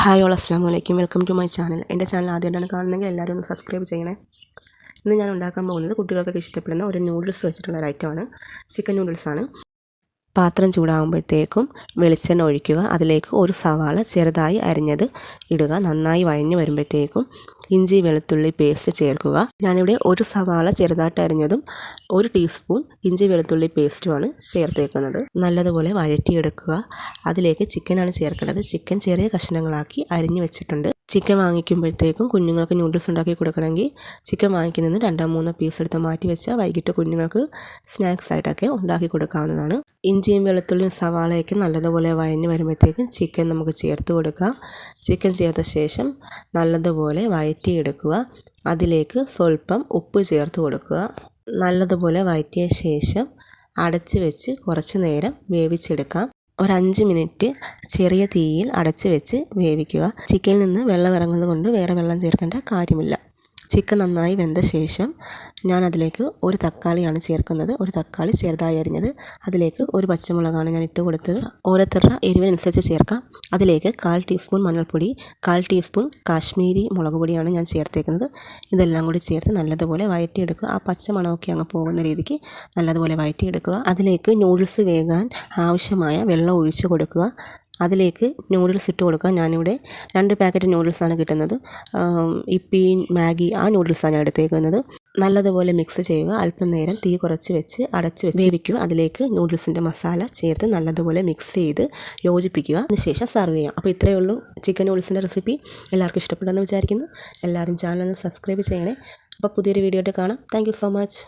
Hi all അസ്സലാമു അലൈക്കും. Welcome to my channel. എൻ്റെ ചാനൽ ആദ്യമായിട്ടാണ് കാണുന്നതെങ്കിൽ എല്ലാവരും ഒന്ന് സബ്സ്ക്രൈബ് ചെയ്യണേ. ഇന്ന് ഞാൻ ഉണ്ടാക്കാൻ പോകുന്നത് കുട്ടികൾക്കൊക്കെ ഇഷ്ടപ്പെടുന്ന ഒരു നൂഡിൽസ് വെച്ചിട്ടുള്ള ഒരു ഐറ്റമാണ്. ചിക്കൻ നൂഡിൽസാണ്. പാത്രം ചൂടാകുമ്പോഴത്തേക്കും വെളിച്ചെണ്ണ ഒഴിക്കുക. അതിലേക്ക് ഒരു സവാള ചെറുതായി അരിഞ്ഞത് ഇടുക. നന്നായി വഴഞ്ഞ് വരുമ്പോഴത്തേക്കും ഇഞ്ചി വെളുത്തുള്ളി പേസ്റ്റ് ചേർക്കുക. ഞാനിവിടെ ഒരു സവാള ചെറുതായിട്ട് അരിഞ്ഞതും 1 ടീസ്പൂൺ ഇഞ്ചി വെളുത്തുള്ളി പേസ്റ്റുമാണ് ചേർത്തേക്കുന്നത്. നല്ലതുപോലെ വഴറ്റിയെടുക്കുക. അതിലേക്ക് ചിക്കനാണ് ചേർക്കേണ്ടത്. ചിക്കൻ ചെറിയ കഷ്ണങ്ങളാക്കി അരിഞ്ഞു വെച്ചിട്ടുണ്ട്. ചിക്കൻ വാങ്ങിക്കുമ്പോഴത്തേക്കും കുഞ്ഞുങ്ങൾക്ക് നൂഡിൽസ് ഉണ്ടാക്കി കൊടുക്കണമെങ്കിൽ ചിക്കൻ വാങ്ങിക്കുന്നതിന് 2-3 പീസ് എടുത്ത് മാറ്റി വെച്ചാൽ വൈകിട്ട് കുഞ്ഞുങ്ങൾക്ക് സ്നാക്സ് ആയിട്ടൊക്കെ ഉണ്ടാക്കി കൊടുക്കാവുന്നതാണ്. ഇഞ്ചിയും വെളുത്തുള്ളിയും സവാളയൊക്കെ നല്ലതുപോലെ വഴഞ്ഞ് വരുമ്പോഴത്തേക്കും ചിക്കൻ നമുക്ക് ചേർത്ത് കൊടുക്കാം. ചിക്കൻ ചേർത്ത ശേഷം നല്ലതുപോലെ വഴറ്റിയെടുക്കുക. അതിലേക്ക് സ്വല്പം ഉപ്പ് ചേർത്ത് കൊടുക്കുക. നല്ലതുപോലെ വഴറ്റിയ ശേഷം അടച്ച് വെച്ച് കുറച്ച് നേരം വേവിച്ചെടുക്കാം. ഒരു 5 മിനിറ്റ് ചെറിയ തീയിൽ അടച്ച് വെച്ച് വേവിക്കുക. ചിക്കനിൽ നിന്ന് വെള്ളം ഇറങ്ങുന്നത് കൊണ്ട് വേറെ വെള്ളം ചേർക്കേണ്ട കാര്യമില്ല. ചിക്കൻ നന്നായി വെന്ത ശേഷം ഞാൻ അതിലേക്ക് ഒരു തക്കാളിയാണ് ചേർക്കുന്നത്. ഒരു തക്കാളി ചെറുതായി അരിഞ്ഞത്. അതിലേക്ക് ഒരു പച്ചമുളകാണ് ഞാൻ ഇട്ട് കൊടുത്തത്. ഓരോരുത്തരുടെ എരിവിനനുസരിച്ച് ചേർക്കാം. അതിലേക്ക് 1/4 ടീസ്പൂൺ മഞ്ഞൾപ്പൊടി, 1/4 ടീസ്പൂൺ കാശ്മീരി മുളക് പൊടിയാണ് ഞാൻ ചേർത്തേക്കുന്നത്. ഇതെല്ലാം കൂടി ചേർത്ത് നല്ലതുപോലെ വഴറ്റിയെടുക്കുക. ആ പച്ച മണമൊക്കെ അങ്ങ് പോകുന്ന രീതിക്ക് നല്ലതുപോലെ വഴറ്റിയെടുക്കുക. അതിലേക്ക് നൂഡിൽസ് വേകാൻ ആവശ്യമായ വെള്ളം ഒഴിച്ച് കൊടുക്കുക. അതിലേക്ക് നൂഡിൽസ് ഇട്ട് കൊടുക്കുക. ഞാനിവിടെ 2 പാക്കറ്റ് നൂഡിൽസാണ് കിട്ടുന്നത്. ഇപ്പി, മാഗി ആ നൂഡിൽസാണ് ഞാൻ എടുത്തേക്കുന്നത്. നല്ലതുപോലെ മിക്സ് ചെയ്യുക. അല്പം നേരം തീ കുറച്ച് വെച്ച് അടച്ച് വെച്ച് വേവിക്കുക. അതിലേക്ക് നൂഡിൽസിൻ്റെ മസാല ചേർത്ത് നല്ലതുപോലെ മിക്സ് ചെയ്ത് യോജിപ്പിക്കുക. അതിനുശേഷം സെർവ് ചെയ്യാം. അപ്പോൾ ഇത്രയേ ഉള്ളൂ ചിക്കൻ നൂഡിൽസിൻ്റെ റെസിപ്പി. എല്ലാവർക്കും ഇഷ്ടപ്പെട്ടെന്ന് വിചാരിക്കുന്നു. എല്ലാവരും ചാനൽ സബ്സ്ക്രൈബ് ചെയ്യണേ. അപ്പോൾ പുതിയൊരു വീഡിയോ ആയിട്ട് കാണാം. Thank you so much.